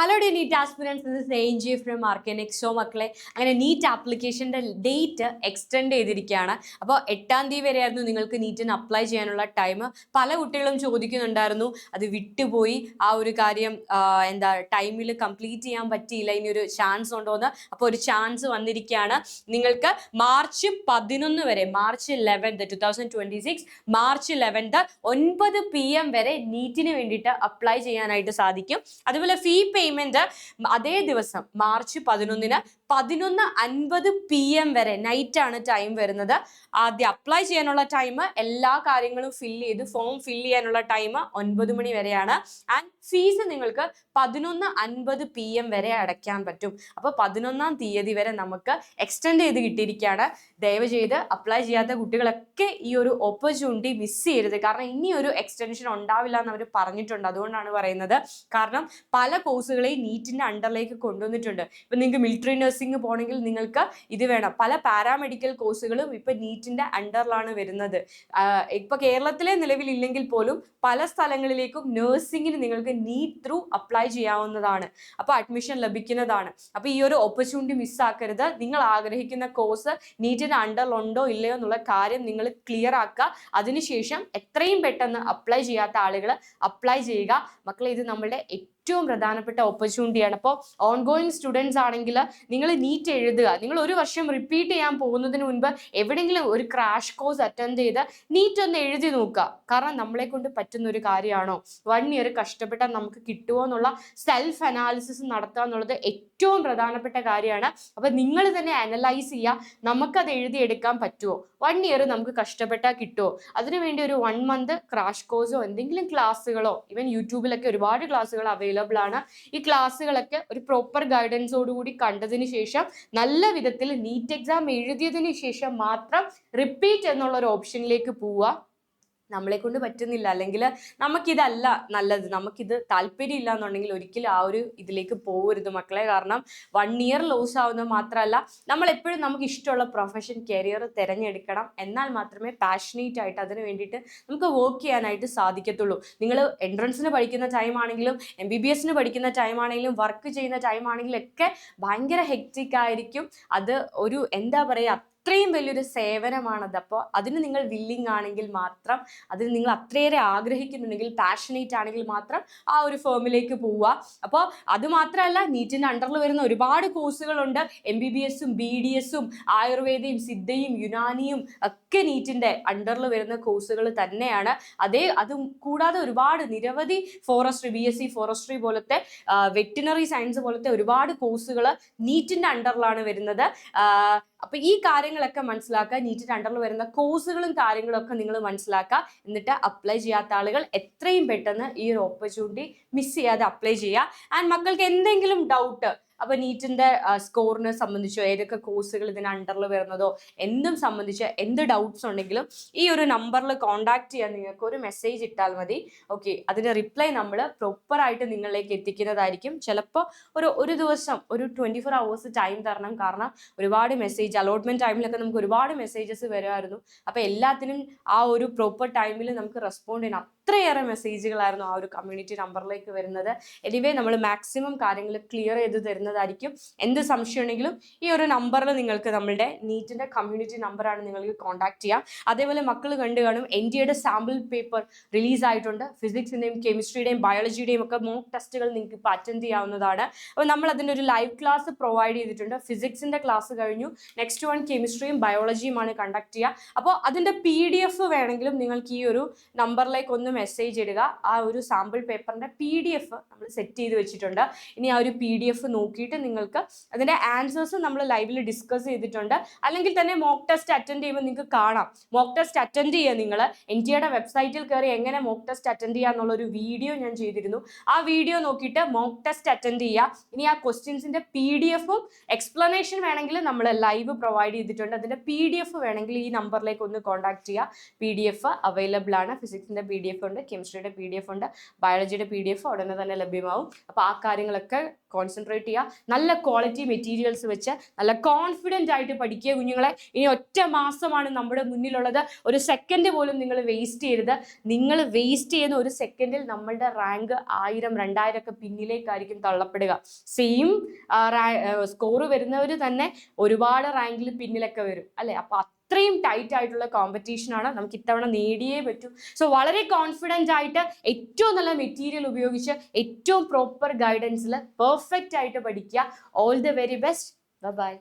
Hello the NEET aspirants, this is ANG from Markanex. So മക്കളെ, അങ്ങനെ NEET ആപ്ലിക്കേഷൻ്റെ date extend ചെയ്തിരിക്കുകയാണ്. അപ്പോൾ 8-ാം തീയതി വരെയായിരുന്നു നിങ്ങൾക്ക് നീറ്റിന് അപ്ലൈ ചെയ്യാനുള്ള ടൈം. പല കുട്ടികളും ചോദിക്കുന്നുണ്ടായിരുന്നു, അത് വിട്ടുപോയി, ആ ഒരു കാര്യം ടൈമിൽ കംപ്ലീറ്റ് ചെയ്യാൻ പറ്റിയില്ല, ഇനി ഒരു ചാൻസ് ഉണ്ടോയെന്ന്. അപ്പോൾ ഒരു ചാൻസ് വന്നിരിക്കുകയാണ്. നിങ്ങൾക്ക് മാർച്ച് 11 വരെ, മാർച്ച് 11 2026 മാർച്ച് 11 9 PM വരെ നീറ്റിന് വേണ്ടിയിട്ട് അപ്ലൈ ചെയ്യാനായിട്ട് സാധിക്കും. അതുപോലെ ഫീ പേയ്മെന്റ് അതേ ദിവസം മാർച്ച് 11 11:50 PM വരെ നൈറ്റ് ആണ് ടൈം വരുന്നത്. ആദ്യം അപ്ലൈ ചെയ്യാനുള്ള ടൈം, എല്ലാ കാര്യങ്ങളും ഫില്ല് ചെയ്ത് ഫോം ഫില്ല് ചെയ്യാനുള്ള ടൈം 9 മണി വരെയാണ്. ആൻഡ് ഫീസ് നിങ്ങൾക്ക് 11:50 PM വരെ അടയ്ക്കാൻ പറ്റും. അപ്പോൾ 11-ാം തീയതി വരെ നമുക്ക് എക്സ്റ്റെൻഡ് ചെയ്ത് കിട്ടിയിരിക്കുകയാണ്. ദയവ് ചെയ്ത് അപ്ലൈ ചെയ്യാത്ത കുട്ടികളൊക്കെ ഈ ഒരു ഓപ്പർച്യൂണിറ്റി മിസ് ചെയ്യരുത്. കാരണം ഇനി ഒരു എക്സ്റ്റൻഷൻ ഉണ്ടാവില്ല എന്ന് അവർ പറഞ്ഞിട്ടുണ്ട്. അതുകൊണ്ടാണ് പറയുന്നത്. കാരണം പല കോഴ്സുകളെയും നീറ്റിന്റെ അണ്ടറിലേക്ക് കൊണ്ടുവന്നിട്ടുണ്ട്. ഇപ്പൊ നിങ്ങൾക്ക് മിലിറ്ററി നഴ്സിംഗ് പോകണമെങ്കിൽ നിങ്ങൾക്ക് ഇത് വേണം. പല പാരാമെഡിക്കൽ കോഴ്സുകളും ഇപ്പൊ നീറ്റിന്റെ അണ്ടറിലാണ് വരുന്നത്. ഇപ്പൊ കേരളത്തിലെ നിലവിലില്ലെങ്കിൽ പോലും പല സ്ഥലങ്ങളിലേക്കും നഴ്സിംഗിന് നിങ്ങൾക്ക് നീറ്റ് ത്രൂ അപ്ലൈ ചെയ്യാവുന്നതാണ്. അപ്പൊ അഡ്മിഷൻ ലഭിക്കുന്നതാണ്. അപ്പൊ ഈ ഒരു ഓപ്പർച്യൂണിറ്റി മിസ്സാക്കരുത്. നിങ്ങൾ ആഗ്രഹിക്കുന്ന കോഴ്സ് നീറ്റിന്റെ അണ്ടറിലുണ്ടോ ഇല്ലയോ എന്നുള്ള കാര്യം നിങ്ങൾ ക്ലിയർ ആക്കുക. അതിനുശേഷം എത്രയും പെട്ടെന്ന് അപ്ലൈ ചെയ്യാത്ത ആളുകൾ അപ്ലൈ ചെയ്യുക. മക്കളെ, ഇത് നമ്മളുടെ ഏറ്റവും പ്രധാനപ്പെട്ട ഓപ്പർച്യൂണിറ്റിയാണ്. അപ്പോൾ ഓൺഗോയിങ് സ്റ്റുഡൻസ് ആണെങ്കിൽ നിങ്ങൾ നീറ്റ് എഴുതുക. നിങ്ങൾ ഒരു വർഷം റിപ്പീറ്റ് ചെയ്യാൻ പോകുന്നതിന് മുൻപ് എവിടെയെങ്കിലും ഒരു ക്രാഷ് കോഴ്സ് അറ്റൻഡ് ചെയ്ത് നീറ്റ് ഒന്ന് എഴുതി നോക്കുക. കാരണം നമ്മളെ കൊണ്ട് പറ്റുന്ന ഒരു കാര്യമാണോ? 1 ഇയർ കഷ്ടപ്പെട്ടാൽ നമുക്ക് കിട്ടുമോ എന്നുള്ള സെൽഫ് അനാലിസിസ് നടത്തുക എന്നുള്ളത് ഏറ്റവും പ്രധാനപ്പെട്ട കാര്യമാണ്. അപ്പൊ നിങ്ങൾ തന്നെ അനലൈസ് ചെയ്യുക, നമുക്കത് എഴുതിയെടുക്കാൻ പറ്റുമോ? 1 ഇയർ നമുക്ക് കഷ്ടപ്പെട്ടാൽ കിട്ടുമോ? അതിനുവേണ്ടി ഒരു 1 മന്ത് ക്രാഷ് കോഴ്സോ എന്തെങ്കിലും ക്ലാസ്സുകളോ, ഈവൻ യൂട്യൂബിലൊക്കെ ഒരുപാട് ക്ലാസ്സുകൾ അവൈലബിൾ ആണ്. ഈ ക്ലാസ്സുകളൊക്കെ ഒരു പ്രോപ്പർ ഗൈഡൻസോടുകൂടി കണ്ടതിന് ശേഷം നല്ല വിധത്തിൽ നീറ്റ് എക്സാം എഴുതിയതിന് ശേഷം മാത്രം റിപ്പീറ്റ് എന്നുള്ള ഒരു ഓപ്ഷനിലേക്ക് പോവുക. നമ്മളെ കൊണ്ട് പറ്റുന്നില്ല, അല്ലെങ്കിൽ നമുക്കിതല്ല നല്ലത്, നമുക്കിത് താല്പര്യമില്ല എന്നുണ്ടെങ്കിൽ ഒരിക്കലും ആ ഒരു ഇതിലേക്ക് പോകരുത് മക്കളെ. കാരണം 1 ഇയർ ലോസ് ആവുന്നത് മാത്രമല്ല, നമ്മൾ എപ്പോഴും നമുക്ക് ഇഷ്ടമുള്ള പ്രൊഫഷൻ കരിയർ തിരഞ്ഞെടുക്കണം. എന്നാൽ മാത്രമേ പാഷനേറ്റ് ആയിട്ട് അതിന് വേണ്ടിയിട്ട് നമുക്ക് വർക്ക് ചെയ്യാനായിട്ട് സാധിക്കത്തുള്ളൂ. നിങ്ങൾ എൻട്രൻസിന് പഠിക്കുന്ന ടൈം ആണെങ്കിലും MBBS പഠിക്കുന്ന ടൈം ആണെങ്കിലും വർക്ക് ചെയ്യുന്ന ടൈം ആണെങ്കിലും ഒക്കെ ഭയങ്കര ഹെക്റ്റിക് ആയിരിക്കും. അത് ഒരു എന്താ പറയുക, അത്രയും വലിയൊരു സേവനമാണത്. അപ്പോൾ അതിന് നിങ്ങൾ വില്ലിങ് ആണെങ്കിൽ മാത്രം, അതിന് നിങ്ങൾ അത്രയേറെ ആഗ്രഹിക്കുന്നുണ്ടെങ്കിൽ, പാഷനേറ്റ് ആണെങ്കിൽ മാത്രം ആ ഒരു ഫേമിലേക്ക് പോവുക. അപ്പോൾ അത് മാത്രമല്ല, നീറ്റിൻ്റെ അണ്ടറിൽ വരുന്ന ഒരുപാട് കോഴ്സുകളുണ്ട്. MBBS BDS ആയുർവേദയും സിദ്ധയും യുനാനിയും ഒക്കെ നീറ്റിൻ്റെ അണ്ടറിൽ വരുന്ന കോഴ്സുകൾ തന്നെയാണ്. അതും കൂടാതെ ഒരുപാട് നിരവധി ഫോറസ്ട്രി, BSc ഫോറസ്ട്രി പോലത്തെ വെറ്റിനറി സയൻസ് പോലത്തെ ഒരുപാട് കോഴ്സുകൾ നീറ്റിൻ്റെ അണ്ടറിലാണ് വരുന്നത്. അപ്പൊ ഈ കാര്യങ്ങളൊക്കെ മനസ്സിലാക്കുക. നീറ്റിന്റെ അണ്ടറിൽ വരുന്ന കോഴ്സുകളും കാര്യങ്ങളും ഒക്കെ നിങ്ങൾ മനസ്സിലാക്കുക. എന്നിട്ട് അപ്ലൈ ചെയ്യാത്ത ആളുകൾ എത്രയും പെട്ടെന്ന് ഈ ഒരു ഓപ്പർച്യൂണിറ്റി മിസ് ചെയ്യാതെ അപ്ലൈ ചെയ്യുക. ആൻഡ് മക്കൾക്ക് എന്തെങ്കിലും ഡൗട്ട്, അപ്പൊ നീറ്റിന്റെ സ്കോറിനെ സംബന്ധിച്ചോ ഏതൊക്കെ കോഴ്സുകൾ ഇതിന് അണ്ടറിൽ വരുന്നതോ എന്തും സംബന്ധിച്ച് എന്ത് ഡൗട്ട്സ് ഉണ്ടെങ്കിലും ഈ ഒരു നമ്പറിൽ കോൺടാക്ട് ചെയ്യാൻ നിങ്ങൾക്ക് ഒരു മെസ്സേജ് ഇട്ടാൽ മതി. ഓക്കെ, അതിന്റെ റിപ്ലൈ നമ്മൾ പ്രോപ്പറായിട്ട് നിങ്ങളിലേക്ക് എത്തിക്കുന്നതായിരിക്കും. ചിലപ്പോൾ ഒരു ദിവസം ഒരു 24 hours ടൈം തരണം. കാരണം ഒരുപാട് മെസ്സേജ്, അലോട്ട്മെന്റ് ടൈമിലൊക്കെ നമുക്ക് ഒരുപാട് മെസ്സേജസ് വരുമായിരുന്നു. അപ്പൊ എല്ലാത്തിനും ആ ഒരു പ്രോപ്പർ ടൈമിൽ നമുക്ക് റെസ്പോണ്ട് ചെയ്യാൻ അത്രയേറെ മെസ്സേജുകളായിരുന്നു ആ ഒരു കമ്മ്യൂണിറ്റി നമ്പറിലേക്ക് വരുന്നത്. എനിവേ, നമ്മൾ മാക്സിമം കാര്യങ്ങൾ ക്ലിയർ ചെയ്ത് തരുന്നതായിരിക്കും. എന്ത് സംശയം ഉണ്ടെങ്കിലും ഈ ഒരു നമ്പറിൽ നിങ്ങൾക്ക് നമ്മളുടെ നീറ്റിന്റെ കമ്മ്യൂണിറ്റി നമ്പറാണ് നിങ്ങൾക്ക് കോൺടാക്ട് ചെയ്യാം. അതേപോലെ മക്കൾ കണ്ടു കാണും, NDAയുടെ സാമ്പിൾ പേപ്പർ റിലീസ് ആയിട്ടുണ്ട്. ഫിസിക്സിന്റെയും കെമിസ്ട്രിയുടെയും ബയോളജിയുടെയും ഒക്കെ മോക്ക് ടെസ്റ്റുകൾ നിങ്ങൾക്ക് ഇപ്പോൾ അറ്റൻഡ് ചെയ്യാവുന്നതാണ്. അപ്പോൾ നമ്മൾ അതിൻ്റെ ഒരു ലൈവ് ക്ലാസ് പ്രൊവൈഡ് ചെയ്തിട്ടുണ്ട്. ഫിസിക്സിന്റെ ക്ലാസ് കഴിഞ്ഞു, നെക്സ്റ്റ് 1 കെമിസ്ട്രിയും ബയോളജിയുമാണ് കണ്ടക്ട് ചെയ്യുക. അപ്പോൾ അതിൻ്റെ PDF വേണമെങ്കിലും നിങ്ങൾക്ക് ഈ ഒരു നമ്പറിലേക്ക് ഒന്ന് മെസ്സേജ് ഇടുക. ആ ഒരു സാമ്പിൾ പേപ്പറിന്റെ PDF നമ്മൾ സെറ്റ് ചെയ്ത് വെച്ചിട്ടുണ്ട്. ഇനി ആ ഒരു PDF നോക്കിയിട്ട് നിങ്ങൾക്ക് അതിന്റെ ആൻസേഴ്സ് നമ്മൾ ലൈവിൽ ഡിസ്കസ് ചെയ്തിട്ടുണ്ട്. അല്ലെങ്കിൽ തന്നെ മോക്ക് ടെസ്റ്റ് അറ്റൻഡ് ചെയ്യുമ്പോൾ നിങ്ങൾക്ക് കാണാം. മോക്ക് ടെസ്റ്റ് അറ്റൻഡ് ചെയ്യുക, നിങ്ങൾ NTAയുടെ വെബ്സൈറ്റിൽ കയറി എങ്ങനെ മോക്ക് ടെസ്റ്റ് അറ്റൻഡ് ചെയ്യുക എന്നുള്ളൊരു വീഡിയോ ഞാൻ ചെയ്തിരുന്നു. ആ വീഡിയോ നോക്കിയിട്ട് മോക്ക് ടെസ്റ്റ് അറ്റൻഡ് ചെയ്യുക. ഇനി ആ ക്വസ്റ്റ്യൻസിന്റെ PDF എക്സ്പ്ലനേഷൻ വേണമെങ്കിൽ നമ്മൾ ലൈവ് പ്രൊവൈഡ് ചെയ്തിട്ടുണ്ട്. അതിന്റെ PDF വേണമെങ്കിൽ ഈ നമ്പറിലേക്ക് ഒന്ന് കോൺടാക്ട് ചെയ്യുക. PDF അവൈലബിൾ ആണ്. ഫിസിക്സിന്റെ PDF PDF ഉണ്ട്, കെമിസ്ട്രിയുടെ PDF ഉണ്ട്, ബയോളജിയുടെ PDF ഉടനെ തന്നെ ലഭ്യമാവും. അപ്പോൾ ആ കാര്യങ്ങളൊക്കെ കോൺസെൻട്രേറ്റ് ചെയ്യുക. നല്ല ക്വാളിറ്റി മെറ്റീരിയൽസ് വെച്ച് നല്ല കോൺഫിഡൻ്റ് ആയിട്ട് പഠിക്കുക കുഞ്ഞുങ്ങളെ. ഇനി ഒറ്റ മാസമാണ് നമ്മുടെ മുന്നിലുള്ളത്. ഒരു സെക്കൻഡ് പോലും നിങ്ങൾ വേസ്റ്റ് ചെയ്യരുത്. നിങ്ങൾ വേസ്റ്റ് ചെയ്യുന്ന ഒരു സെക്കൻഡിൽ നമ്മളുടെ റാങ്ക് 1000, 2000 ഒക്കെ പിന്നിലേക്കായിരിക്കും തള്ളപ്പെടുക. സെയിം സ്കോർ വരുന്നവർ തന്നെ ഒരുപാട് റാങ്കിൽ പിന്നിലൊക്കെ വരും അല്ലേ. അപ്പോൾ അത്രയും ടൈറ്റ് ആയിട്ടുള്ള കോമ്പറ്റീഷനാണ്, നമുക്ക് ഇത്തവണ നേടിയേ പറ്റൂ. സോ വളരെ കോൺഫിഡൻ്റ് ആയിട്ട് ഏറ്റവും നല്ല മെറ്റീരിയൽ ഉപയോഗിച്ച് ഏറ്റവും പ്രോപ്പർ ഗൈഡൻസിൽ പെർഫെക്റ്റ് ആയിട്ട് പഠിക്കുക. All the very best. By.